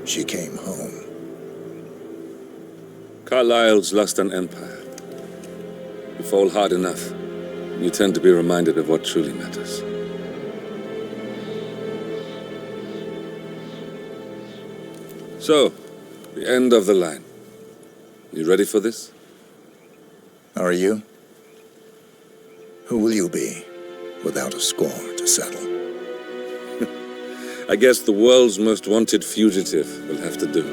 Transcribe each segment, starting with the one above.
she came home. Carlyle's lost an empire. You fall hard enough, and you tend to be reminded of what truly matters. So, the end of the line. You ready for this? Are you? Who will you be, without a score to settle? I guess the world's most wanted fugitive will have to do.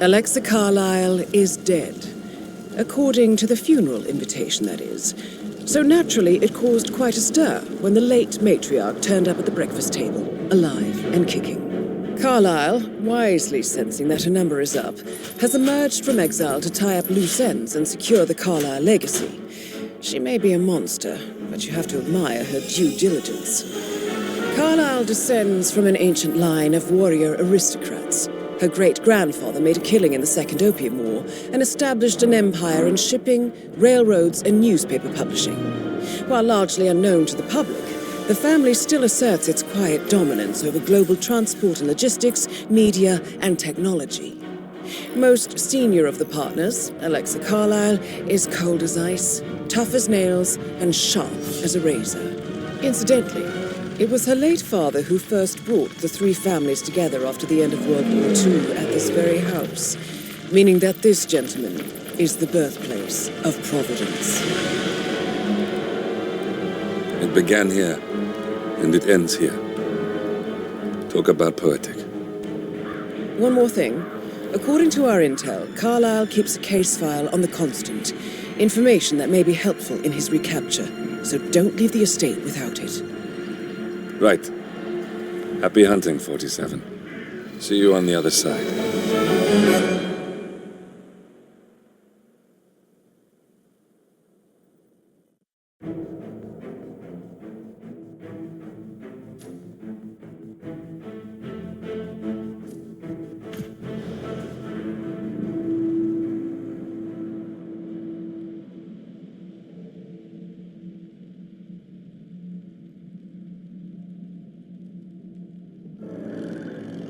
Alexa Carlyle is dead. According to the funeral invitation, that is. So naturally, it caused quite a stir when the late matriarch turned up at the breakfast table, alive and kicking. Carlyle, wisely sensing that her number is up, has emerged from exile to tie up loose ends and secure the Carlyle legacy. She may be a monster, but you have to admire her due diligence. Carlyle descends from an ancient line of warrior aristocrats. Her great-grandfather made a killing in the Second Opium War and established an empire in shipping, railroads, and newspaper publishing. While largely unknown to the public, the family still asserts its quiet dominance over global transport and logistics, media, and technology. Most senior of the partners, Alexa Carlyle, is cold as ice, tough as nails, and sharp as a razor. Incidentally, it was her late father who first brought the three families together after the end of World War II at this very house, meaning that this gentleman is the birthplace of Providence. It began here, and it ends here. Talk about poetic. One more thing. According to our intel, Carlyle keeps a case file on the Constant, information that may be helpful in his recapture, so don't leave the estate without it. Right. Happy hunting, 47. See you on the other side.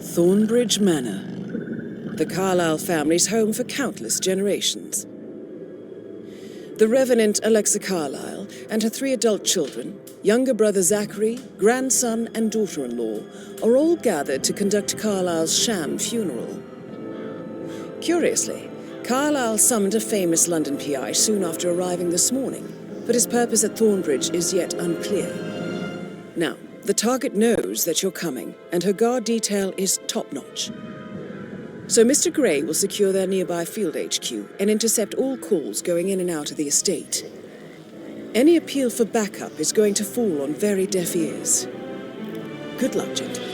Thornbridge Manor, the Carlyle family's home for countless generations. The Revenant Alexa Carlyle and her 3 adult children, younger brother Zachary, grandson, and daughter-in-law, are all gathered to conduct Carlyle's sham funeral. Curiously, Carlyle summoned a famous London PI soon after arriving this morning, but his purpose at Thornbridge is yet unclear. Now, the target knows that you're coming, and her guard detail is top-notch. So Mr. Gray will secure their nearby field HQ and intercept all calls going in and out of the estate. Any appeal for backup is going to fall on very deaf ears. Good luck, gentlemen.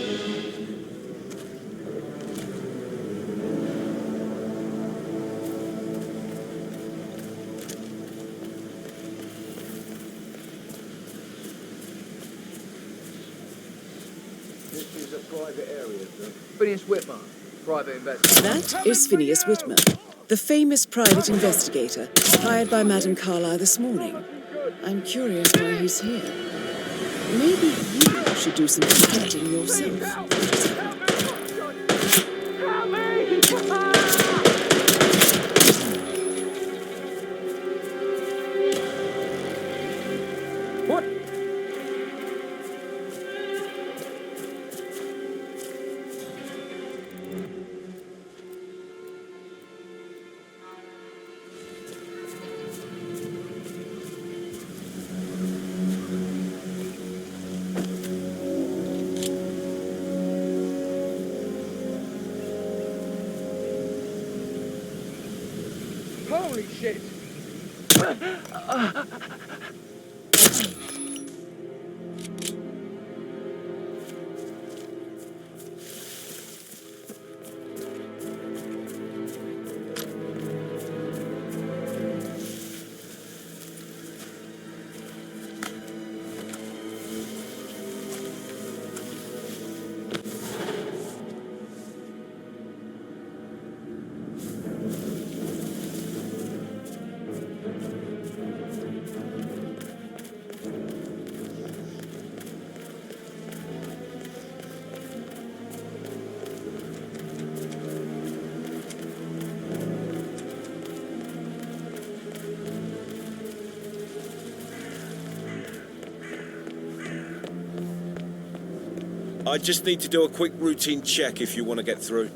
Private area, sir. Phineas Whitman, private investigator. That is Phineas Whitman, the famous private investigator hired by Madame Carlyle this morning. I'm curious why he's here. Maybe you should do some detecting yourself. Holy shit! I just need to do a quick routine check if you want to get through.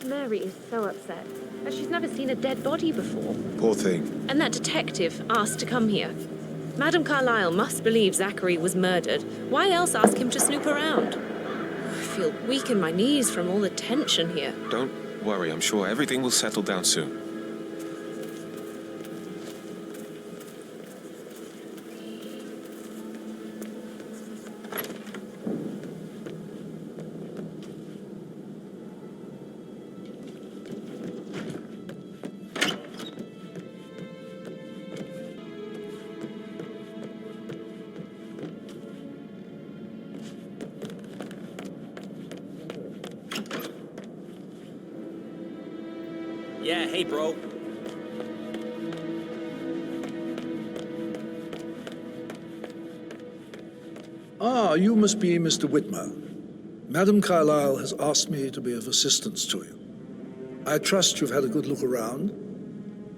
Mary is so upset, as she's never seen a dead body before. Poor thing. And that detective asked to come here. Madame Carlyle must believe Zachary was murdered. Why else ask him to snoop around? I feel weak in my knees from all the tension here. Don't worry, I'm sure everything will settle down soon. Yeah, hey, bro. Ah, you must be Mr. Whitmer. Madame Carlyle has asked me to be of assistance to you. I trust you've had a good look around.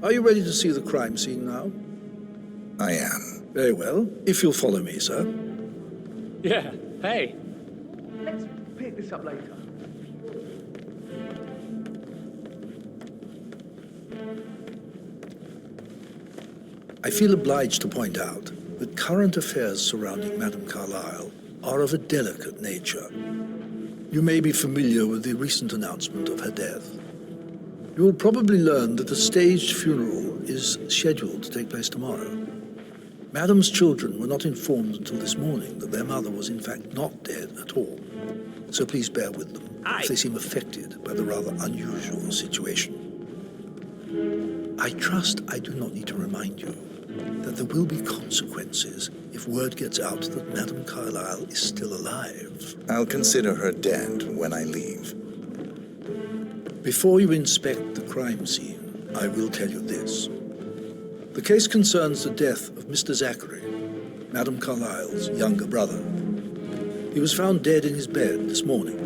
Are you ready to see the crime scene now? I am. Very well. If you'll follow me, sir. Yeah, hey. Let's pick this up later. I feel obliged to point out that current affairs surrounding Madame Carlyle are of a delicate nature. You may be familiar with the recent announcement of her death. You will probably learn that a staged funeral is scheduled to take place tomorrow. Madame's children were not informed until this morning that their mother was in fact not dead at all. So please bear with them if they seem affected by the rather unusual situation. I trust I do not need to remind you that there will be consequences if word gets out that Madame Carlyle is still alive. I'll consider her dead when I leave. Before you inspect the crime scene, I will tell you this. The case concerns the death of Mr. Zachary, Madame Carlyle's younger brother. He was found dead in his bed this morning.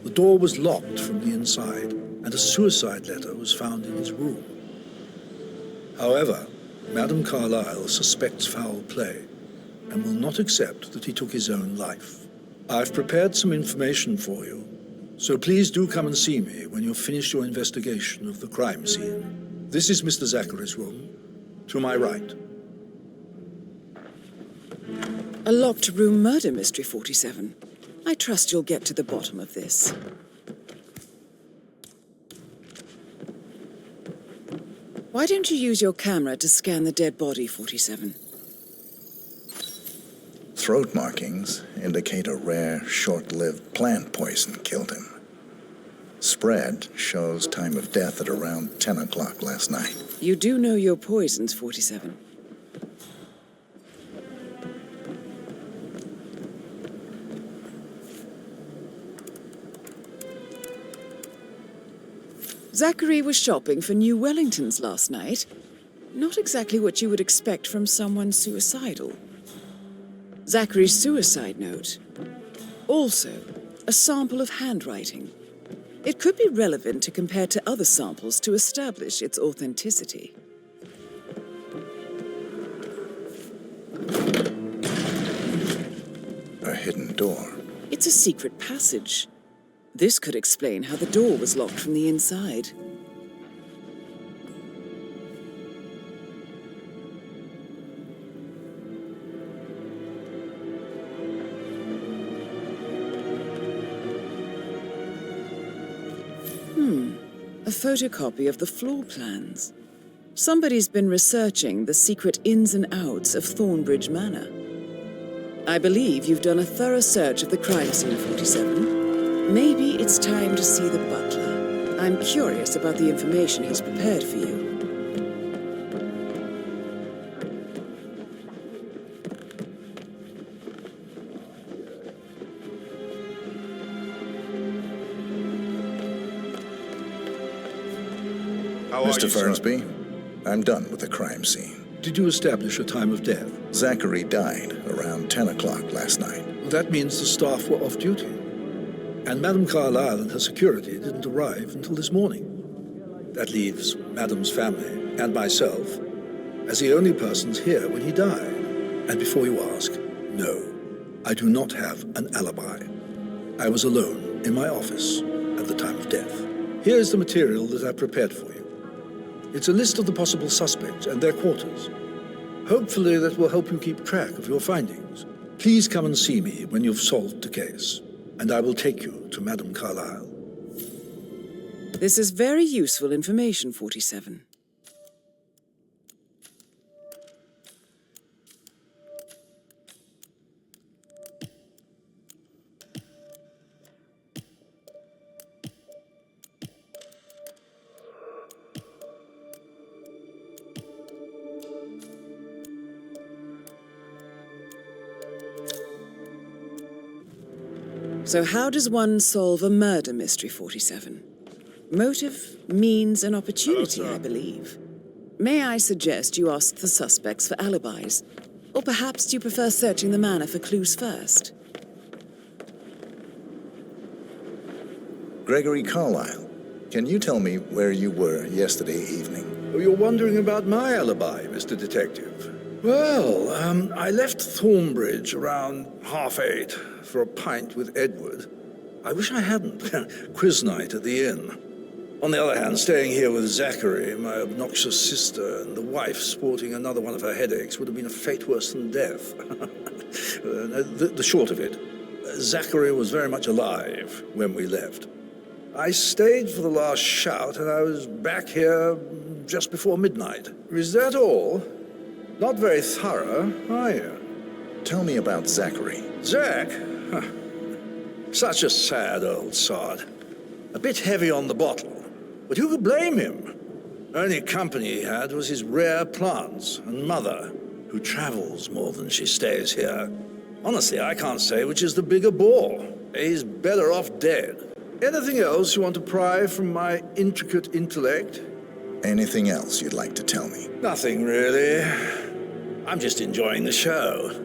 The door was locked from the inside, and a suicide letter was found in his room. However, Madame Carlyle suspects foul play and will not accept that he took his own life. I've prepared some information for you, so please do come and see me when you've finished your investigation of the crime scene. This is Mr. Zachary's room, to my right. A locked room murder mystery, 47. I trust you'll get to the bottom of this. Why don't you use your camera to scan the dead body, 47? Throat markings indicate a rare, short-lived plant poison killed him. Spread shows time of death at around 10 o'clock last night. You do know your poisons, 47. Zachary was shopping for new Wellingtons last night. Not exactly what you would expect from someone suicidal. Zachary's suicide note. Also, a sample of handwriting. It could be relevant to compare to other samples to establish its authenticity. A hidden door. It's a secret passage. This could explain how the door was locked from the inside. A photocopy of the floor plans. Somebody's been researching the secret ins and outs of Thornbridge Manor. I believe you've done a thorough search of the crime scene, 47. Maybe it's time to see the butler. I'm curious about the information he's prepared for you. Mr. Fernsby, I'm done with the crime scene. Did you establish a time of death? Zachary died around 10 o'clock last night. That means the staff were off duty. And Madame Carlyle and her security didn't arrive until this morning. That leaves Madame's family and myself as the only persons here when he died. And before you ask, no, I do not have an alibi. I was alone in my office at the time of death. Here is the material that I prepared for you. It's a list of the possible suspects and their quarters. Hopefully that will help you keep track of your findings. Please come and see me when you've solved the case, and I will take you to Madame Carlyle. This is very useful information, 47. So how does one solve a murder mystery, 47? Motive, means, and opportunity, I believe. May I suggest you ask the suspects for alibis? Or perhaps you prefer searching the manor for clues first? Gregory Carlyle, can you tell me where you were yesterday evening? Oh, you're wondering about my alibi, Mr. Detective. Well, I left Thornbridge around 8:30 for a pint with Edward. I wish I hadn't. Quiz night at the inn. On the other hand, staying here with Zachary, my obnoxious sister, and the wife sporting another one of her headaches would have been a fate worse than death. The short of it, Zachary was very much alive when we left. I stayed for the last shout, and I was back here just before midnight. Is that all? Not very thorough, are you? Tell me about Zachary. Zach? Huh. Such a sad old sod. A bit heavy on the bottle, but who could blame him? Only company he had was his rare plants and mother, who travels more than she stays here. Honestly, I can't say which is the bigger bore. He's better off dead. Anything else you want to pry from my intricate intellect? Anything else you'd like to tell me? Nothing, really. I'm just enjoying the show.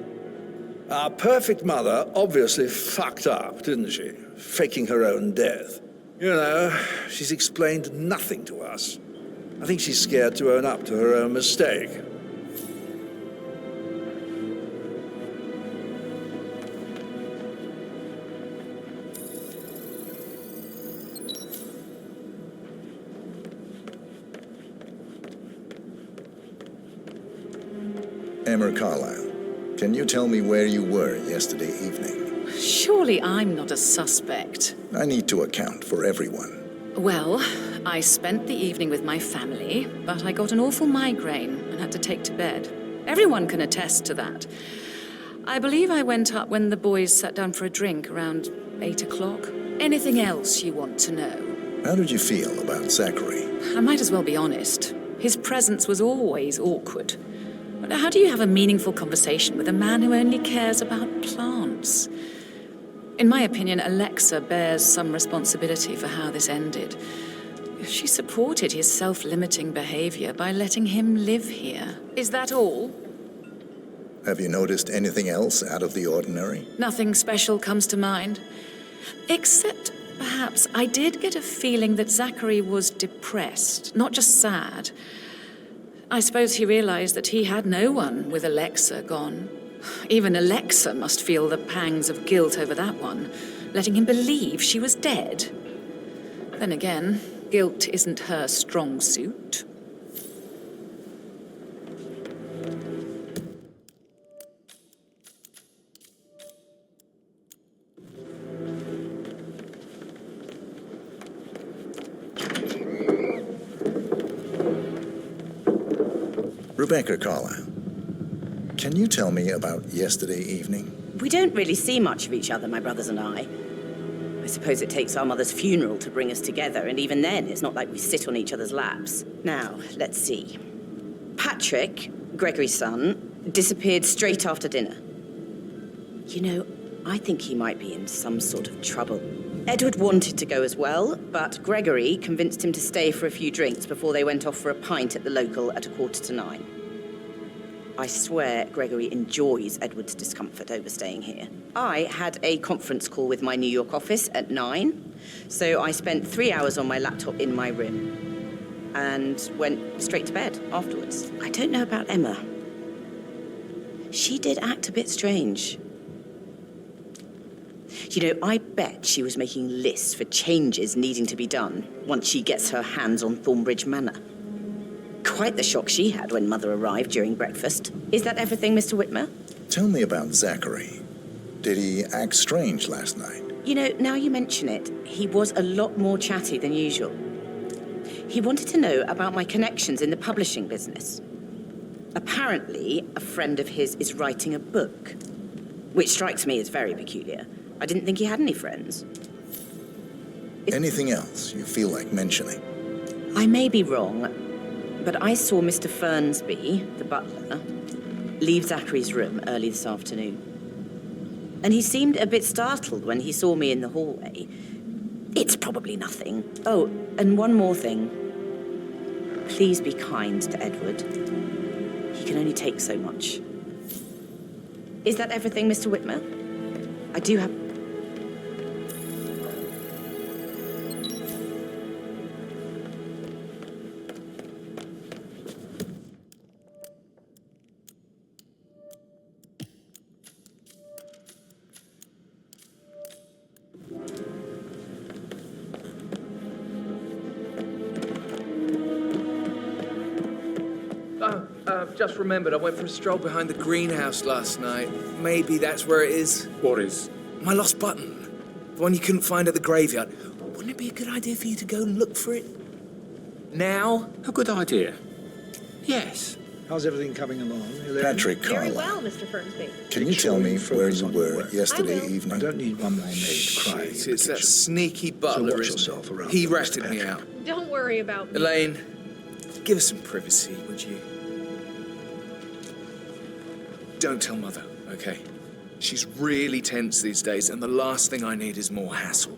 Our perfect mother obviously fucked up, didn't she? Faking her own death. You know, she's explained nothing to us. I think she's scared to own up to her own mistake. Emma Carlyle, can you tell me where you were yesterday evening? Surely I'm not a suspect. I need to account for everyone. Well, I spent the evening with my family, but I got an awful migraine and had to take to bed. Everyone can attest to that. I believe I went up when the boys sat down for a drink around 8 o'clock. Anything else you want to know? How did you feel about Zachary? I might as well be honest. His presence was always awkward. But how do you have a meaningful conversation with a man who only cares about plants? In my opinion, Alexa bears some responsibility for how this ended. She supported his self-limiting behavior by letting him live here. Is that all? Have you noticed anything else out of the ordinary? Nothing special comes to mind. Except, perhaps, I did get a feeling that Zachary was depressed, not just sad. I suppose he realized that he had no one with Alexa gone. Even Alexa must feel the pangs of guilt over that one, letting him believe she was dead. Then again, guilt isn't her strong suit. Rebecca Carlyle, can you tell me about yesterday evening? We don't really see much of each other, my brothers and I. I suppose it takes our mother's funeral to bring us together, and even then, it's not like we sit on each other's laps. Now, let's see. Patrick, Gregory's son, disappeared straight after dinner. You know, I think he might be in some sort of trouble. Edward wanted to go as well, but Gregory convinced him to stay for a few drinks before they went off for a pint at the local at 8:45. I swear Gregory enjoys Edward's discomfort over staying here. I had a conference call with my New York office at 9, so I spent 3 hours on my laptop in my room and went straight to bed afterwards. I don't know about Emma. She did act a bit strange. You know, I bet she was making lists for changes needing to be done once she gets her hands on Thornbridge Manor. Quite the shock she had when Mother arrived during breakfast. Is that everything, Mr. Whitmer? Tell me about Zachary. Did he act strange last night? You know, now you mention it, he was a lot more chatty than usual. He wanted to know about my connections in the publishing business. Apparently, a friend of his is writing a book, which strikes me as very peculiar. I didn't think he had any friends. Anything else you feel like mentioning? I may be wrong, but I saw Mr. Fernsby, the butler, leave Zachary's room early this afternoon. And he seemed a bit startled when he saw me in the hallway. It's probably nothing. Oh, and one more thing. Please be kind to Edward. He can only take so much. Is that everything, Mr. Whitmer? I do have... Just remembered I went for a stroll behind the greenhouse last night. Maybe that's where it is. What is? My lost button. The one you couldn't find at the graveyard. Wouldn't it be a good idea for you to go and look for it? Now? A good idea. Yes. How's everything coming along, Elaine? Patrick Very Carlyle. well, Mr. Fernsby. Can you tell me where you Focus on were work. yesterday I will. evening? I don't need one more maid crying. Shit, in the it's that kitchen. sneaky butler, watch isn't yourself it? around He the ratted place, me Patrick. out. Don't worry about me. Elaine, give us some privacy, would you? Don't tell Mother, okay? She's really tense these days, and the last thing I need is more hassle.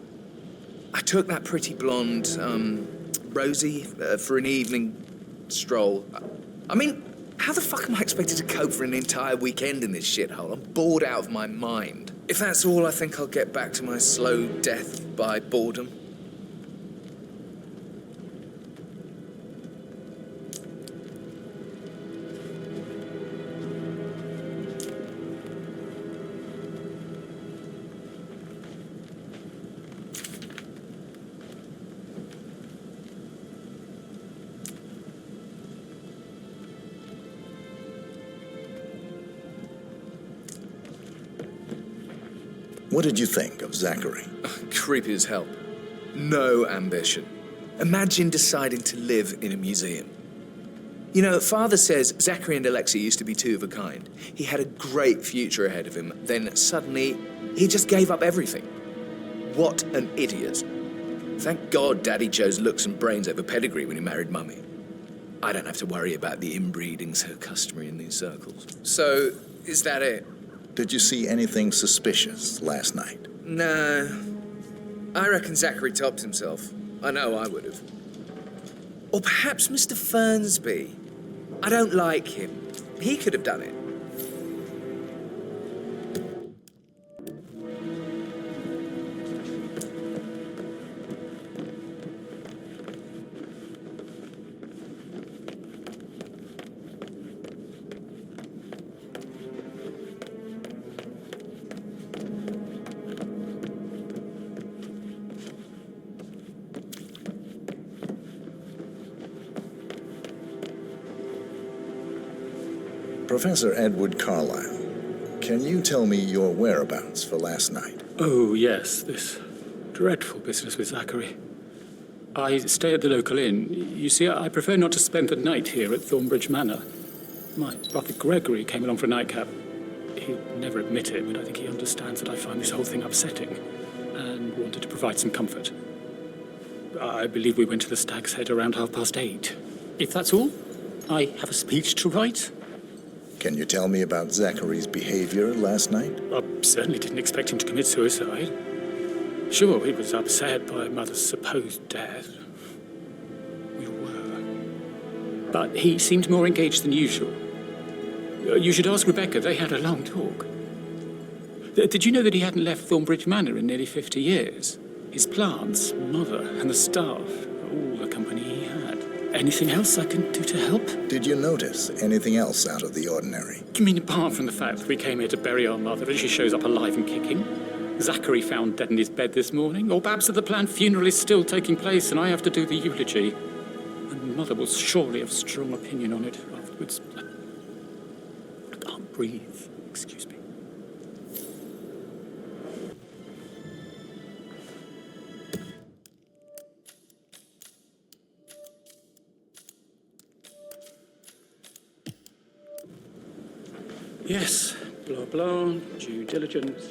I took that pretty blonde, Rosie, for an evening stroll. I mean, how the fuck am I expected to cope for an entire weekend in this shithole? I'm bored out of my mind. If that's all, I think I'll get back to my slow death by boredom. What did you think of Zachary? Creepy as hell. No ambition. Imagine deciding to live in a museum. You know, Father says Zachary and Alexei used to be two of a kind. He had a great future ahead of him. Then suddenly, he just gave up everything. What an idiot. Thank God Daddy chose looks and brains over pedigree when he married Mummy. I don't have to worry about the inbreeding so customary in these circles. So, is that it? Did you see anything suspicious last night? No. I reckon Zachary topped himself. I know I would have. Or perhaps Mr. Fernsby. I don't like him. He could have done it. Professor Edward Carlyle, can you tell me your whereabouts for last night? Oh, yes, this dreadful business with Zachary. I stay at the local inn. You see, I prefer not to spend the night here at Thornbridge Manor. My brother Gregory came along for a nightcap. He'd never admit it, but I think he understands that I find this whole thing upsetting and wanted to provide some comfort. I believe we went to the Stag's Head around 8:30. If that's all, I have a speech to write. Can you tell me about Zachary's behavior last night? I certainly didn't expect him to commit suicide. Sure, he was upset by Mother's supposed death. We all were. But he seemed more engaged than usual. You should ask Rebecca. They had a long talk. Did you know that he hadn't left Thornbridge Manor in nearly 50 years? His plants, mother, and the staff, all the company he had. Anything else I can do to help? Did you notice anything else out of the ordinary? You mean apart from the fact that we came here to bury our mother and she shows up alive and kicking? Zachary found dead in his bed this morning? Or perhaps that the planned funeral is still taking place and I have to do the eulogy? And mother will surely have a strong opinion on it afterwards. I can't breathe. Excuse me. Yes, blah blah, due diligence.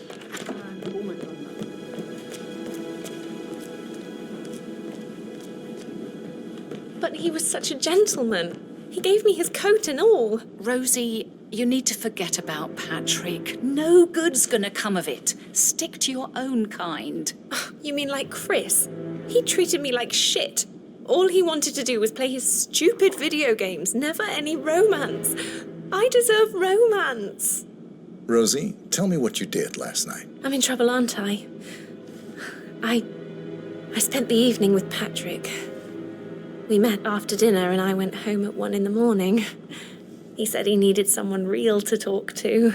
But he was such a gentleman. He gave me his coat and all. Rosie, you need to forget about Patrick. No good's gonna come of it. Stick to your own kind. You mean like Chris? He treated me like shit. All he wanted to do was play his stupid video games, never any romance. I deserve romance. Rosie, tell me what you did last night. I'm in trouble, aren't I? I spent the evening with Patrick. We met after dinner and I went home at 1 a.m. He said he needed someone real to talk to.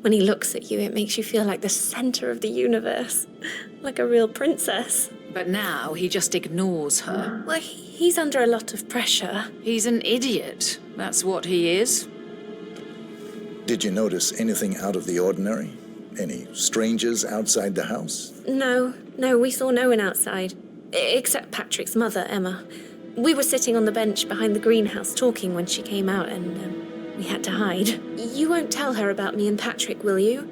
When he looks at you, it makes you feel like the center of the universe, like a real princess. But now he just ignores her. Well, he's under a lot of pressure. He's an idiot. That's what he is. Did you notice anything out of the ordinary? Any strangers outside the house? No, we saw no one outside. Except Patrick's mother, Emma. We were sitting on the bench behind the greenhouse talking when she came out and we had to hide. You won't tell her about me and Patrick, will you?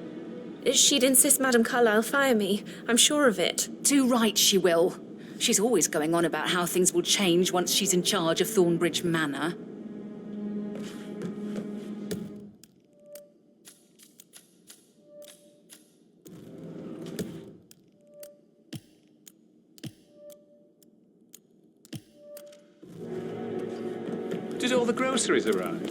She'd insist Madame Carlyle fire me. I'm sure of it. Too right she will. She's always going on about how things will change once she's in charge of Thornbridge Manor. Did all the groceries arrive?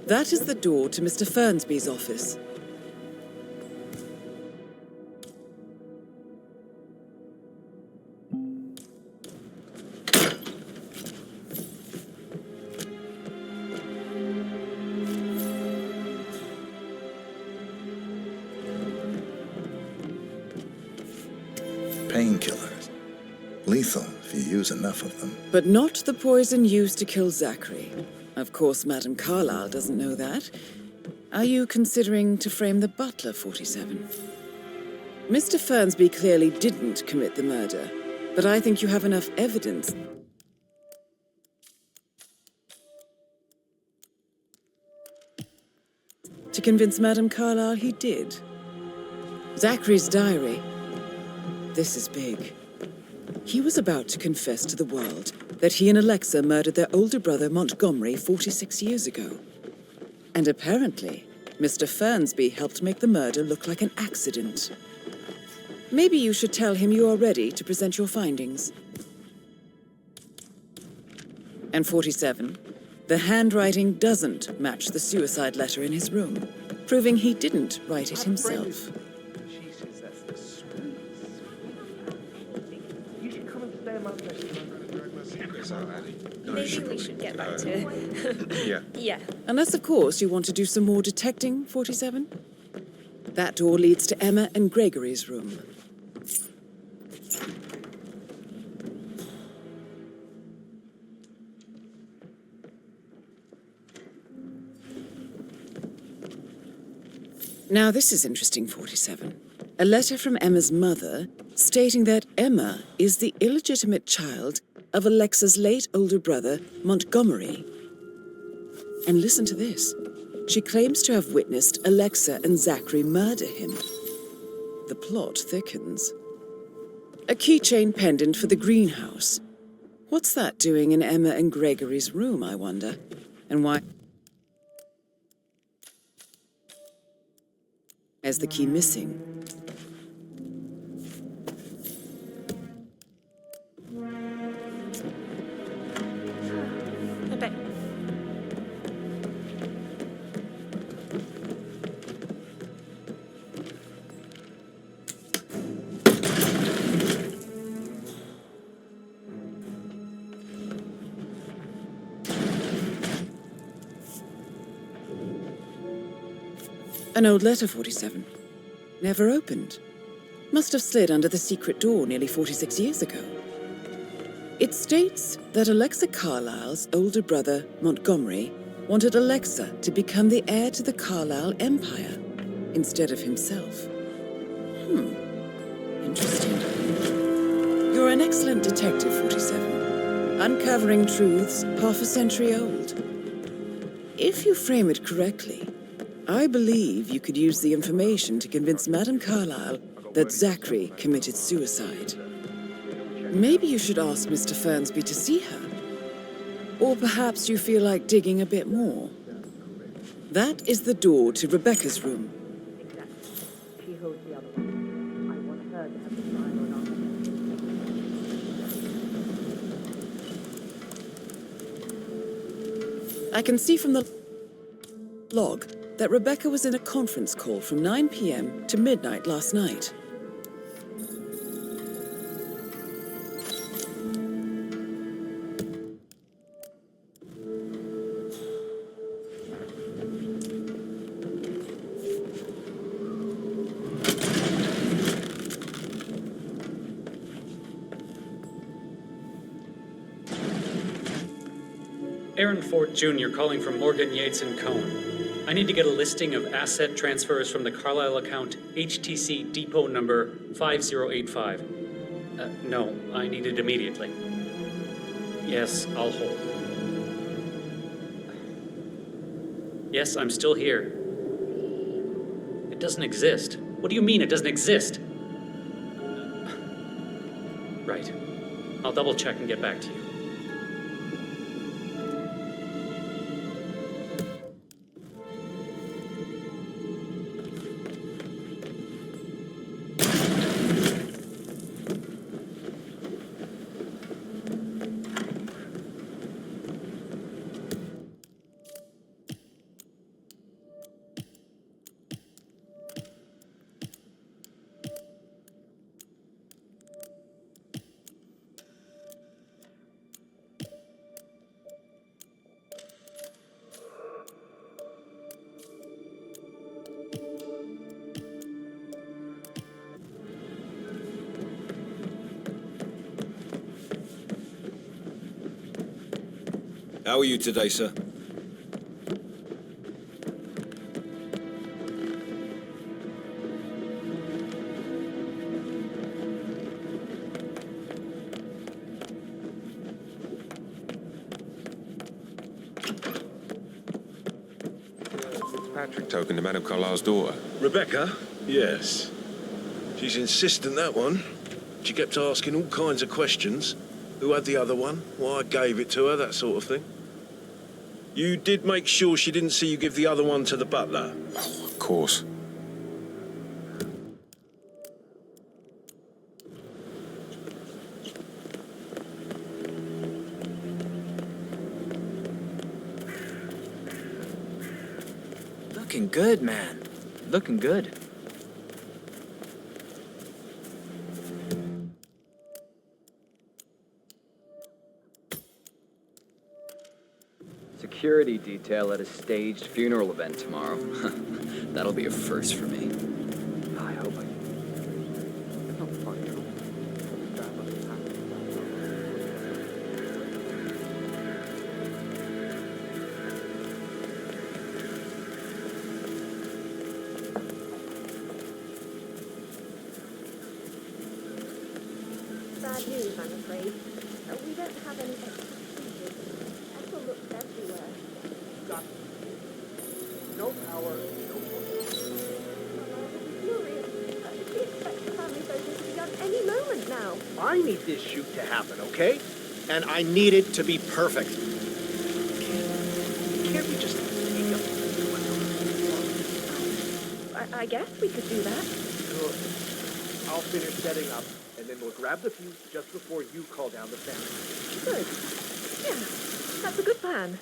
That is the door to Mr. Fernsby's office. Painkillers. Lethal if you use enough of them. But not the poison used to kill Zachary. Of course, Madame Carlyle doesn't know that. Are you considering to frame the butler, 47? Mr. Fernsby clearly didn't commit the murder, but I think you have enough evidence to convince Madame Carlyle he did. Zachary's diary. This is big. He was about to confess to the world that he and Alexa murdered their older brother Montgomery 46 years ago. And apparently, Mr. Fernsby helped make the murder look like an accident. Maybe you should tell him you are ready to present your findings. And 47, the handwriting doesn't match the suicide letter in his room, proving he didn't write it himself. Maybe we should get back to... Yeah. Yeah. Unless, of course, you want to do some more detecting, 47? That door leads to Emma and Gregory's room. Now, this is interesting, 47. A letter from Emma's mother stating that Emma is the illegitimate child of Alexa's late older brother, Montgomery. And listen to this. She claims to have witnessed Alexa and Zachary murder him. The plot thickens. A keychain pendant for the greenhouse. What's that doing in Emma and Gregory's room, I wonder? And why? as the key missing. Rebecca. An old letter, 47. Never opened. Must have slid under the secret door nearly 46 years ago. It states that Alexa Carlyle's older brother, Montgomery, wanted Alexa to become the heir to the Carlyle Empire instead of himself. Interesting. You're an excellent detective, 47. Uncovering truths half a century old. If you frame it correctly, I believe you could use the information to convince Madame Carlyle that Zachary committed suicide. Maybe you should ask Mr. Fernsby to see her. Or perhaps you feel like digging a bit more. That is the door to Rebecca's room. She holds the other one. I want her to have the final I can see from the log that Rebecca was in a conference call from 9 p.m. to midnight last night. Aaron Fort Jr. calling from Morgan, Yates & Cohen. I need to get a listing of asset transfers from the Carlyle account HTC depot number 5085. No, I need it immediately. Yes, I'll hold. Yes, I'm still here. It doesn't exist. What do you mean it doesn't exist? Right. I'll double check and get back to you. How are you today, sir? Patrick token to Madame Carlyle's daughter. Rebecca? Yes. She's insistent, that one. She kept asking all kinds of questions. Who had the other one? Why I gave it to her, that sort of thing. You did make sure she didn't see you give the other one to the butler? Oh, of course. Looking good, man. Looking good. Security detail at a staged funeral event tomorrow. That'll be a first for me. I hope I can. Oh, fuck. Bad news, I'm afraid. We don't have any extra procedures. Ethel looks everywhere. Got no power, no Furious. We expect the family photos to be done any moment now. I need this shoot to happen, okay? And I need it to be perfect. Can't we just take up? I guess we could do that. Good. I'll finish setting up, and then we'll grab the fuse just before you call down the family. Good. Yeah, that's a good plan.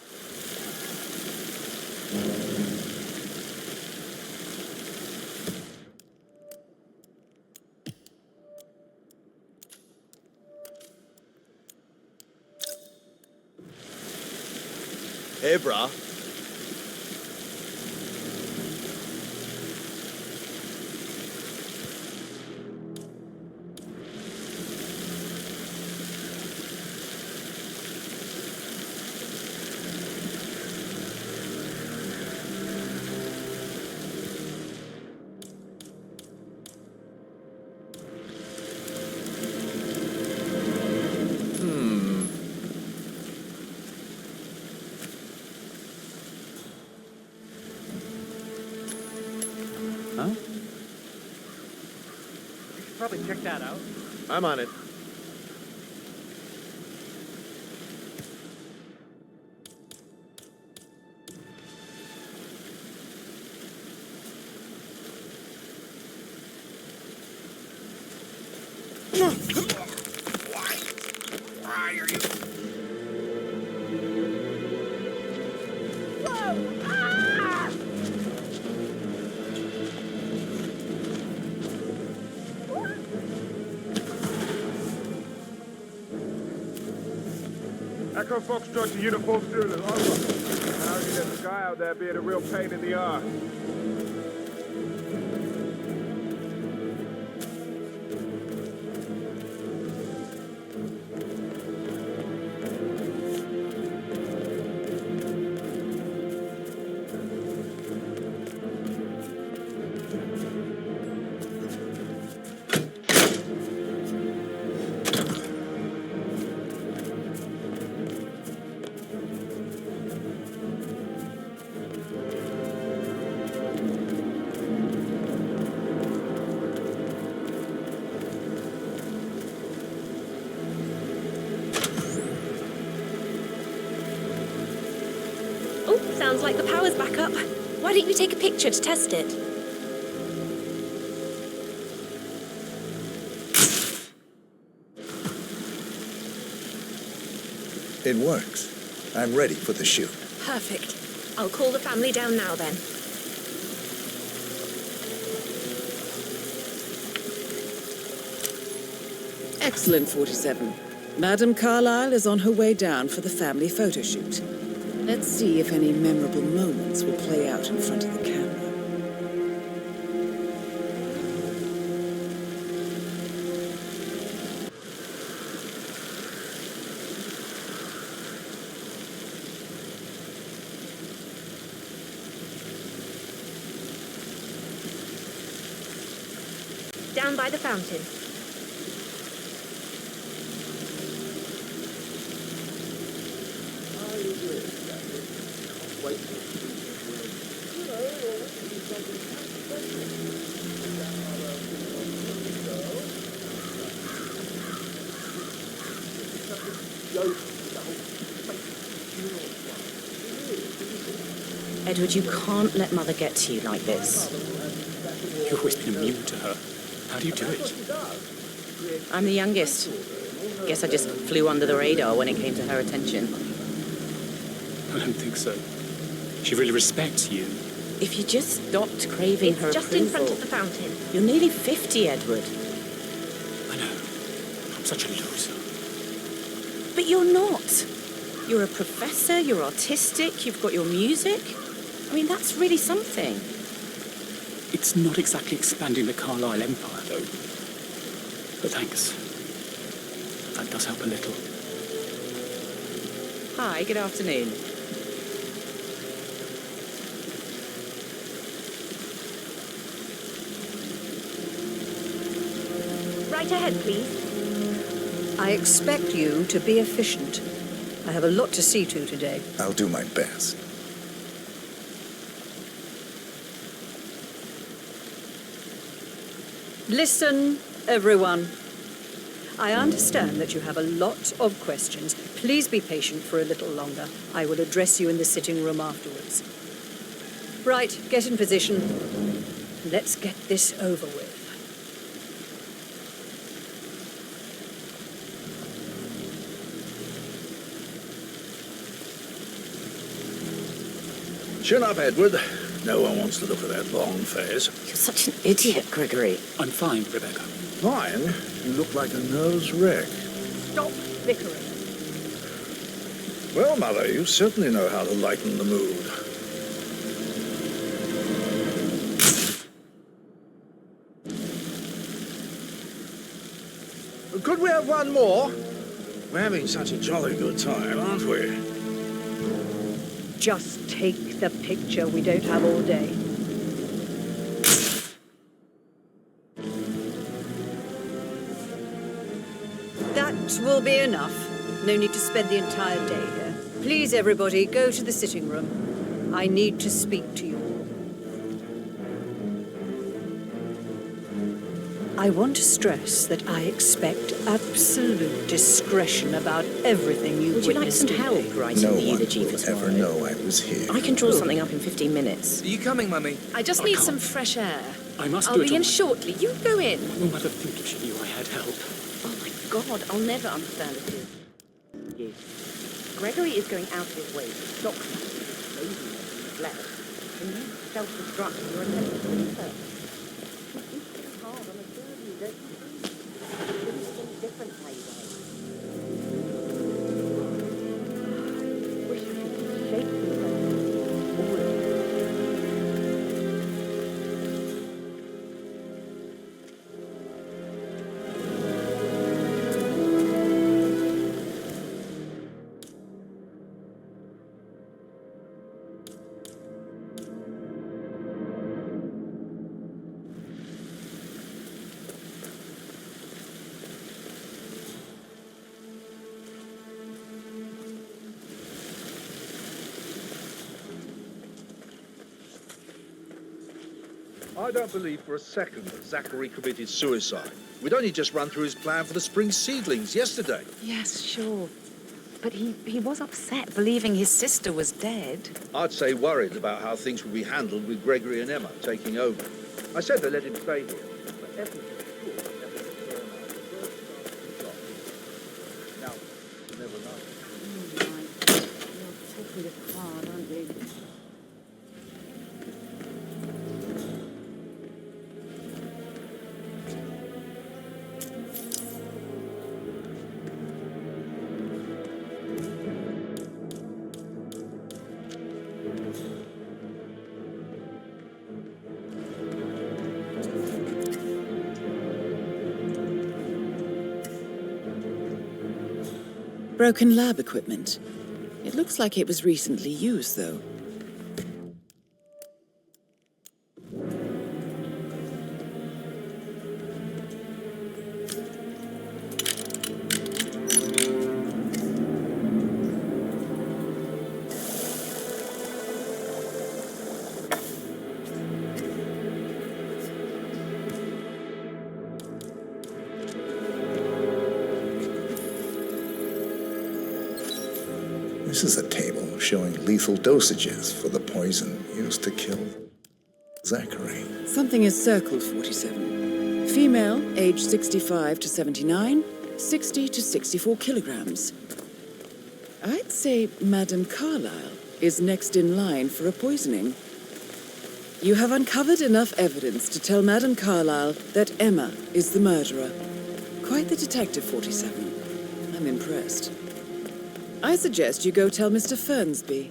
Hey, brah. Huh? You should probably check that out. I'm on it. Why are you... Echo Foxtrot to Uniform Zulu, over. Apparently there's a guy out there being a real pain in the arse. Oh, sounds like the power's back up. Why don't you take a picture to test it? It works. I'm ready for the shoot. Perfect. I'll call the family down now then. Excellent, 47. Madame Carlyle is on her way down for the family photo shoot. Let's see if any memorable moments will play out in front of the camera. Down by the fountain. Edward, you can't let Mother get to you like this. You've always been immune to her. How do you do it? I'm the youngest. Guess I just flew under the radar when it came to her attention. I don't think so. She really respects you. If you just stopped craving her Just approval. in front of the fountain. You're nearly 50, Edward. I know. I'm such a loser. But you're not. You're a professor, you're artistic, you've got your music. I mean, that's really something. It's not exactly expanding the Carlyle Empire, though. But thanks. That does help a little. Hi, good afternoon. Right ahead, please. I expect you to be efficient. I have a lot to see to today. I'll do my best. Listen, everyone. I understand that you have a lot of questions. Please be patient for a little longer. I will address you in the sitting room afterwards. Right, get in position. let's get this over with. Chin up, Edward. No one wants to look at that long face. You're such an idiot, Gregory. I'm fine, Rebecca. Fine? You look like a nervous wreck. Stop bickering. Well, Mother, you certainly know how to lighten the mood. Could we have one more? We're having such a jolly good time, aren't we? Just take the picture. We don't have all day. That will be enough. No need to spend the entire day here. Please, everybody, go to the sitting room. I need to speak to you all. I want to stress that I expect absolute discretion about everything you Would you like some help writing No the one eulogy for will tomorrow? ever know I was here. I can draw something up in 15 minutes. Are you coming, Mummy? I just need some fresh air. I must I'll do it be on in my- shortly. You go in. No matter think if she knew I had help. Oh my God, I'll never understand it. You. Gregory is going out of his way to stop laziness and neglect, and you self-destruct your attempts to do so. It's too hard on a surgery, don't you? Things think different my way. Wish you could shake them all of you. I don't believe for a second that Zachary committed suicide. We'd only just run through his plan for the spring seedlings yesterday. Yes, sure. But he was upset believing his sister was dead. I'd say worried about how things would be handled with Gregory and Emma taking over. I said they let him stay here, but Effie was sure Emma would turn out the first chance he got. Now, you never know. You're taking this hard, aren't you? Broken lab equipment. It looks like it was recently used, though. This is a table showing lethal dosages for the poison used to kill Zachary. Something is circled 47. Female, age 65 to 79, 60 to 64 kilograms. I'd say Madame Carlyle is next in line for a poisoning. You have uncovered enough evidence to tell Madame Carlyle that Emma is the murderer. Quite the detective, 47. I'm impressed. I suggest you go tell Mr. Fernsby.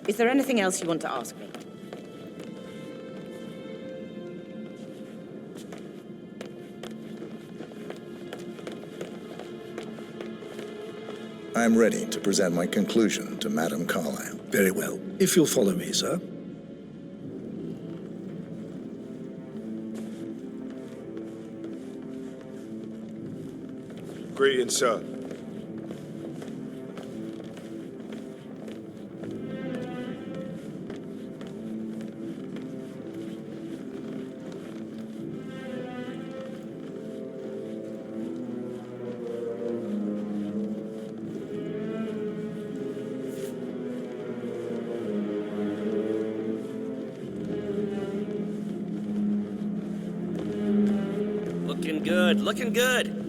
Is there anything else you want to ask me? I'm ready to present my conclusion to Madame Carlyle. Very well. If you'll follow me, sir. Greetings, sir. Looking good, looking good.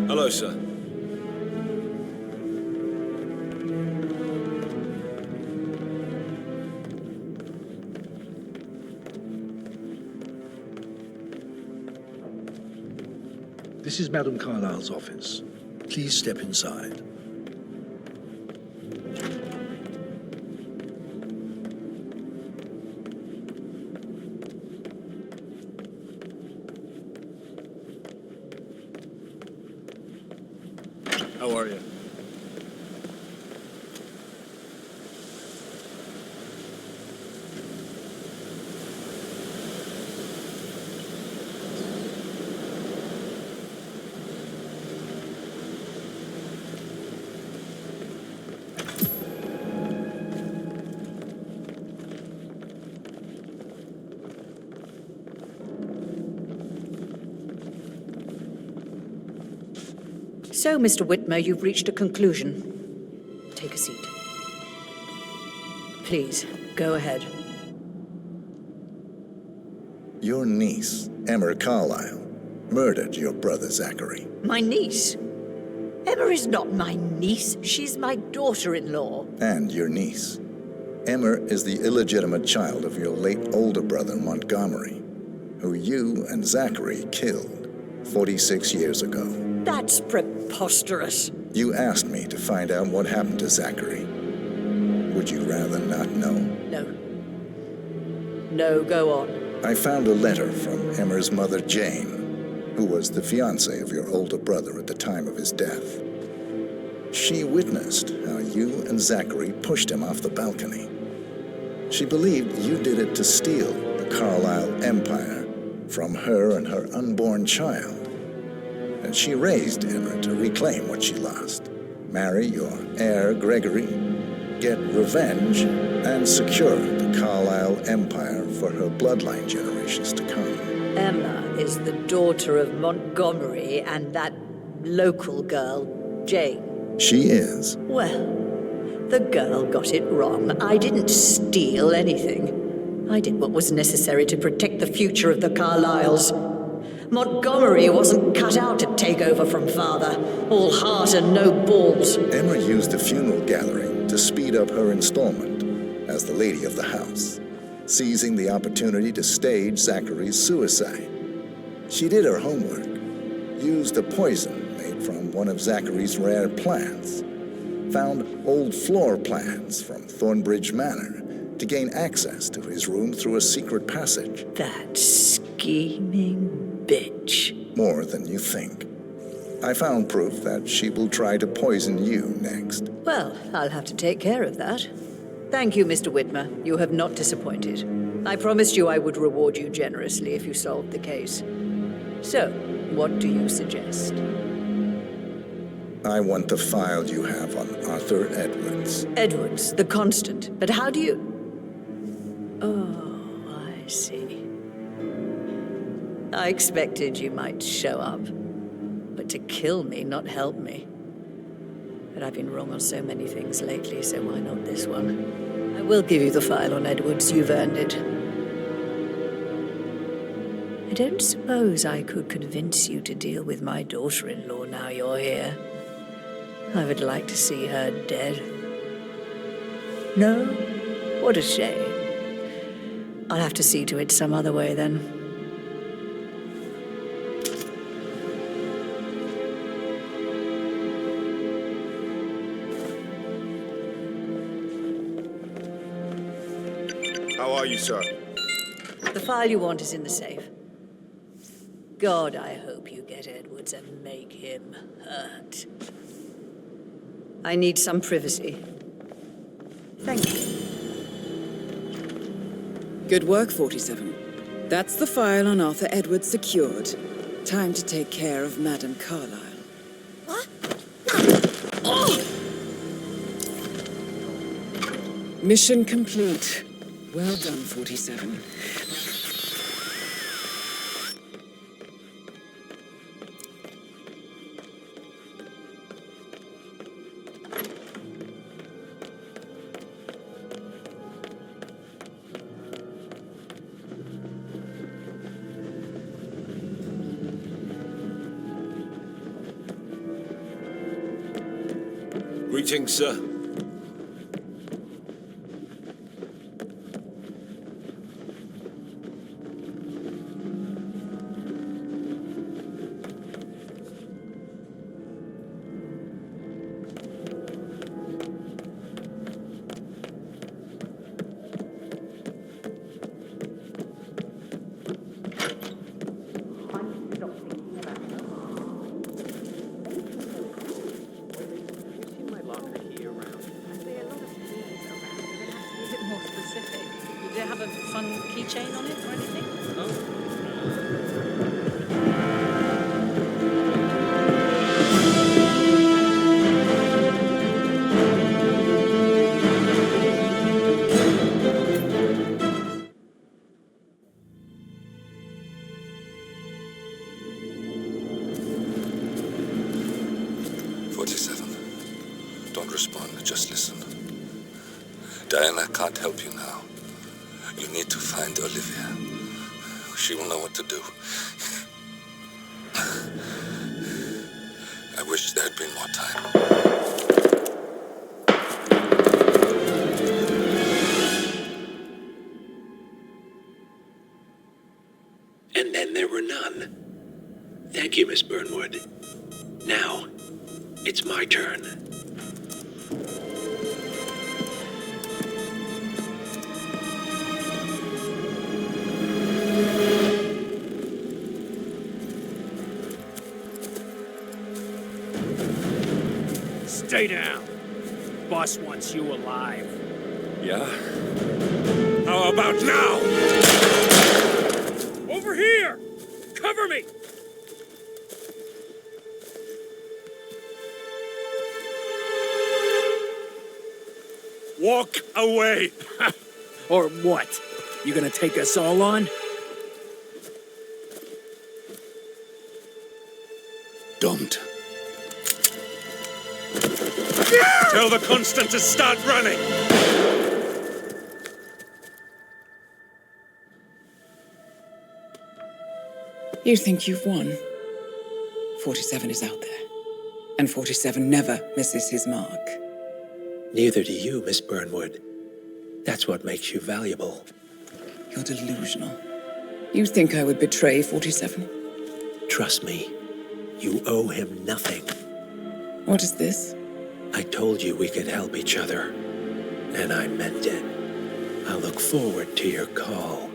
Hello, sir. This is Madame Carlyle's office. Please step inside. How are you? So, Mr. Whitmer, you've reached a conclusion. Take a seat. Please, go ahead. Your niece, Emma Carlyle, murdered your brother Zachary. My niece? Emma is not my niece. She's my daughter-in-law. And your niece. Emma is the illegitimate child of your late older brother Montgomery, who you and Zachary killed 46 years ago. That's preposterous. You asked me to find out what happened to Zachary. Would you rather not know? No. No, go on. I found a letter from Emma's mother, Jane, who was the fiancée of your older brother at the time of his death. She witnessed how you and Zachary pushed him off the balcony. She believed you did it to steal the Carlyle empire from her and her unborn child. And she raised Emma to reclaim what she lost, marry your heir Gregory, get revenge, and secure the Carlyle empire for her bloodline generations to come. Emma is the daughter of Montgomery and that local girl, Jane. She is. Well, the girl got it wrong. I didn't steal anything. I did what was necessary to protect the future of the Carlyles. Montgomery wasn't cut out to take over from father. All heart and no balls. Emma used the funeral gathering to speed up her installment as the lady of the house, seizing the opportunity to stage Zachary's suicide. She did her homework, used a poison made from one of Zachary's rare plants, found old floor plans from Thornbridge Manor to gain access to his room through a secret passage. That scheming bitch. More than you think. I found proof that she will try to poison you next. Well, I'll have to take care of that. Thank you, Mr. Whitmer. You have not disappointed. I promised you I would reward you generously if you solved the case. So, what do you suggest? I want the file you have on Arthur Edwards. Edwards, the constant. But how do you... Oh, I see. I expected you might show up. But to kill me, not help me. But I've been wrong on so many things lately, so why not this one? I will give you the file on Edwards. You've earned it. I don't suppose I could convince you to deal with my daughter-in-law now you're here. I would like to see her dead. No? What a shame. I'll have to see to it some other way then. How are you, sir? The file you want is in the safe. God, I hope you get Edwards and make him hurt. I need some privacy. Thank you. Good work, 47. That's the file on Arthur Edwards secured. Time to take care of Madame Carlyle. Mission complete. Well done, 47. Greetings, sir. Did it have a fun keychain on it or anything? Don't respond, just listen. Diana can't help you now. You need to find Olivia. She will know what to do. I wish there had been more time. And then there were none. Thank you, Miss Burnwood. Now, it's my turn. Stay down. Boss wants you alive. Yeah? How about now? Over here! Cover me! Walk away! Or what? You gonna take us all on? Don't. Tell the Constant to start running! You think you've won? 47 is out there. And 47 never misses his mark. Neither do you, Miss Burnwood. That's what makes you valuable. You're delusional. You think I would betray 47? Trust me, you owe him nothing. What is this? I told you we could help each other, and I meant it. I look forward to your call.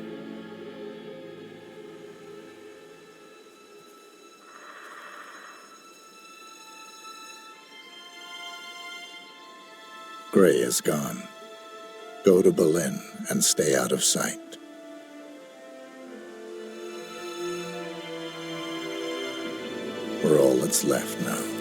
Gray is gone. Go to Berlin and stay out of sight. We're all that's left now.